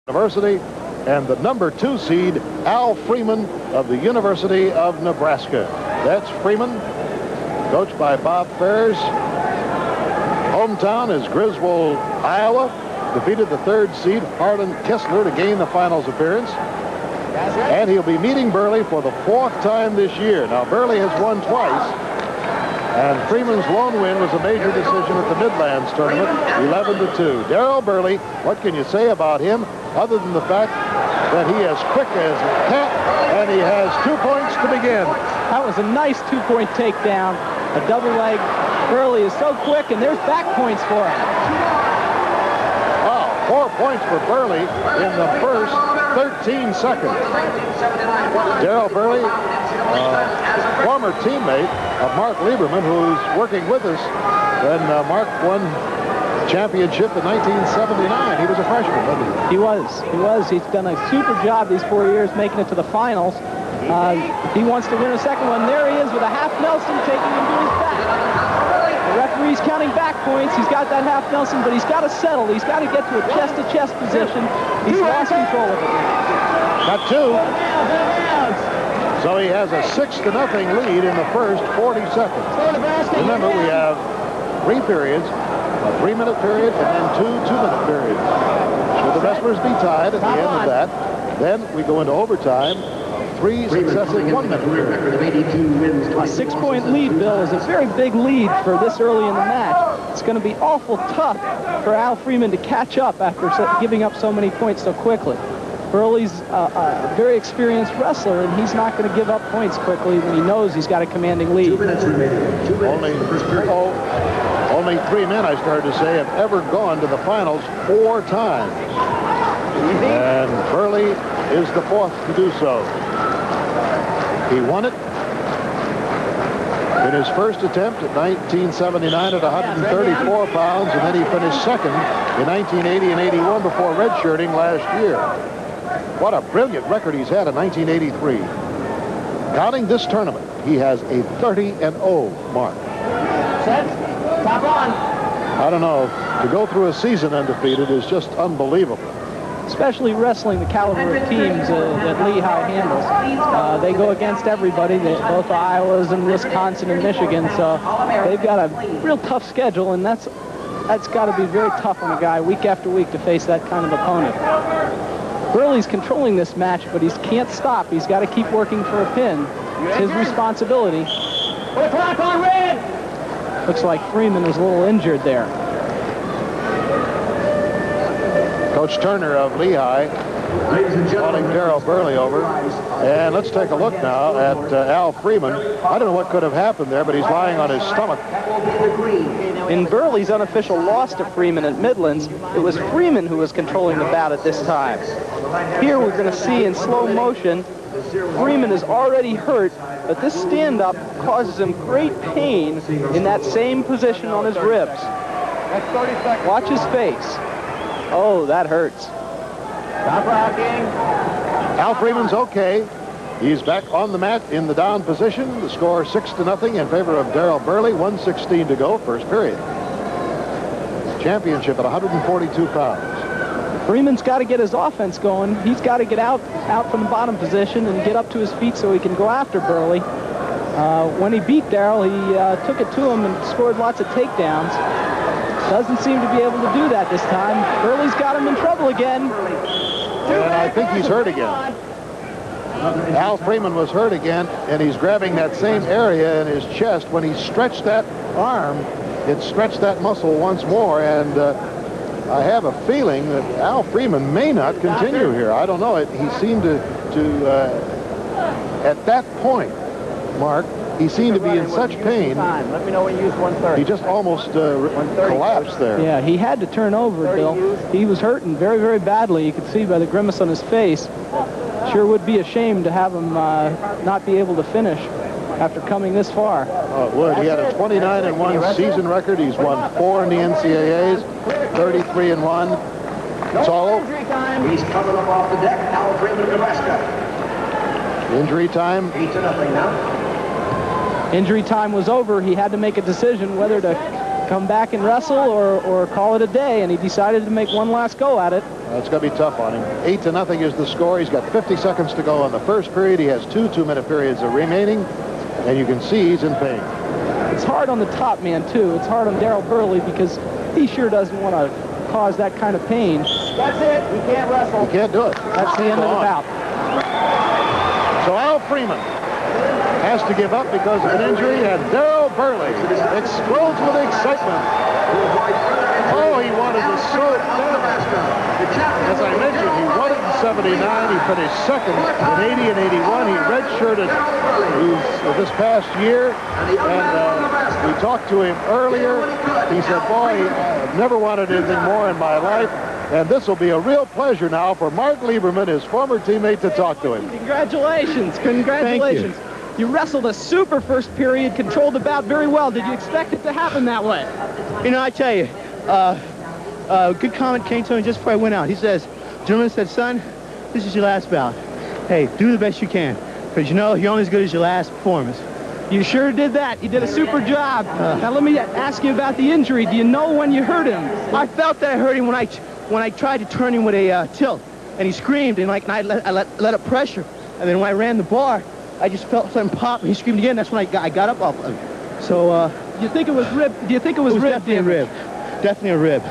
University, and the number 2 seed, Al Freeman of the University of Nebraska. That's Freeman, coached by Bob Ferris. Hometown is Griswold, Iowa. Defeated the 3rd seed, Harlan Kessler, to gain the finals appearance. And he'll be meeting Burley for the 4th time this year. Now, Burley has won twice, and Freeman's lone win was a major decision at the Midlands tournament, 11-2. Darrell Burley, what can you say about him, other than the fact that he is quick as a cat, and he has 2 points to begin. That was a nice 2-point takedown, a double leg. Burley is so quick, and there's back points for him. Wow, 4 points for Burley in the first 13 seconds. Darrell Burley, former teammate of Mark Lieberman, who's working with us when Mark won championship in 1979. He was a freshman, wasn't he? He was. He's done a super job these 4 years making it to the finals. He wants to win a second one. There he is with a half Nelson taking him to his back. The referee's counting back points. He's got that half Nelson, but he's got to settle. He's got to get to a chest-to-chest position. He's lost control of it. Got 2. So he has a 6-0 lead in the first 40 seconds. Remember, we have 3 periods, a 3-minute period, and then 2 2-minute periods. Should the wrestlers be tied at the end of that, then we go into overtime. 3 successive 1-minute periods. A 6-point lead, Bill, is a very big lead for this early in the match. It's going to be awful tough for Al Freeman to catch up after giving up so many points so quickly. Burley's a very experienced wrestler, and he's not going to give up points quickly when he knows he's got a commanding lead. Only 3 men, I started to say, have ever gone to the finals 4 times. And Burley is the 4th to do so. He won it in his first attempt at 1979 at 134 pounds, and then he finished second in 1980 and 81 before redshirting last year. What a brilliant record he's had in 1983. Counting this tournament, he has a 30-0 mark. Set. Top on. I don't know. To go through a season undefeated is just unbelievable. Especially wrestling the caliber of teams that Lehigh handles. They go against everybody, both the Iowas and Wisconsin and Michigan, so they've got a real tough schedule, and that's got to be very tough on a guy week after week to face that kind of opponent. Burley's controlling this match, but he can't stop. He's got to keep working for a pin. It's his responsibility. Put a clock on red! Looks like Freeman is a little injured there. Coach Turner of Lehigh calling Darrell Burley over. And let's take a look now at Al Freeman. I don't know what could have happened there, but he's lying on his stomach. In Burley's unofficial loss to Freeman at Midlands, it was Freeman who was controlling the bout at this time. Here we're going to see in slow motion, Freeman is already hurt, but this stand-up causes him great pain in that same position on his ribs. Watch his face. Oh, that hurts. Stop rocking. Al Freeman's okay. He's back on the mat in the down position. The score 6-0 in favor of Darrell Burley. 1:16 to go, first period. Championship at 142 pounds. Freeman's got to get his offense going. He's got to get out from the bottom position and get up to his feet so he can go after Burley. When he beat Darrell, he took it to him and scored lots of takedowns. Doesn't seem to be able to do that this time. Burley's got him in trouble again. And I think he's hurt again. Al Freeman was hurt again, and he's grabbing that same area in his chest. When he stretched that arm, it stretched that muscle once more, and I have a feeling that Al Freeman may not continue here. I don't know. He seemed to at that point, Mark, he seemed to be in such pain. Let me know when you use 1:30. He just almost collapsed there. Yeah, he had to turn over, Bill. He was hurting very, very badly. You could see by the grimace on his face. Sure would be a shame to have him not be able to finish after coming this far. Oh, it would. He had a 29-1 season record. He's won 4 in the NCAAs, 33-1. It's all over. Injury time. He's coming up off the deck. Al Freeman, Nebraska. Injury time. 8-0 now. Injury time was over. He had to make a decision whether to come back and wrestle or call it a day, and he decided to make one last go at it. It's going to be tough on him. 8-0 is the score. He's got 50 seconds to go in the first period. He has 2 2-minute periods remaining, and you can see he's in pain. It's hard on the top man, too. It's hard on Darryl Burley because he sure doesn't want to cause that kind of pain. That's it. We can't wrestle. He can't do it. That's the end of the bout. So Al Freeman has to give up because of an injury, and Darryl Burley explodes with excitement. Oh, he wanted to so bad. As I mentioned, he won it in 79. He finished second in 80 and 81. He redshirted this past year, and we talked to him earlier. He said, boy, I've never wanted anything more in my life. And this will be a real pleasure now for Mark Lieberman, his former teammate, to talk to him. Congratulations. Congratulations. You wrestled a super first period, controlled the bout very well. Did you expect it to happen that way? You know, I tell you, good comment came to me just before I went out. He says, gentleman said, son, this is your last bout. Hey, do the best you can, because you know you're only as good as your last performance. You sure did that. You did a super job. Now let me ask you about the injury. Do you know when you hurt him? I felt that I hurt him when I tried to turn him with a tilt, and he screamed, and I let up pressure, and then when I ran the bar, I just felt something pop, and he screamed again. That's when I got up off of him. So, do you think it was rib? Do you think it was rib? Definitely a rib. Definitely a rib.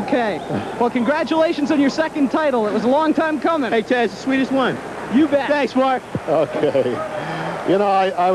Okay. Well, congratulations on your second title. It was a long time coming. Hey, Ted, it's the sweetest one. You bet. Thanks, Mark. Okay. You know, I was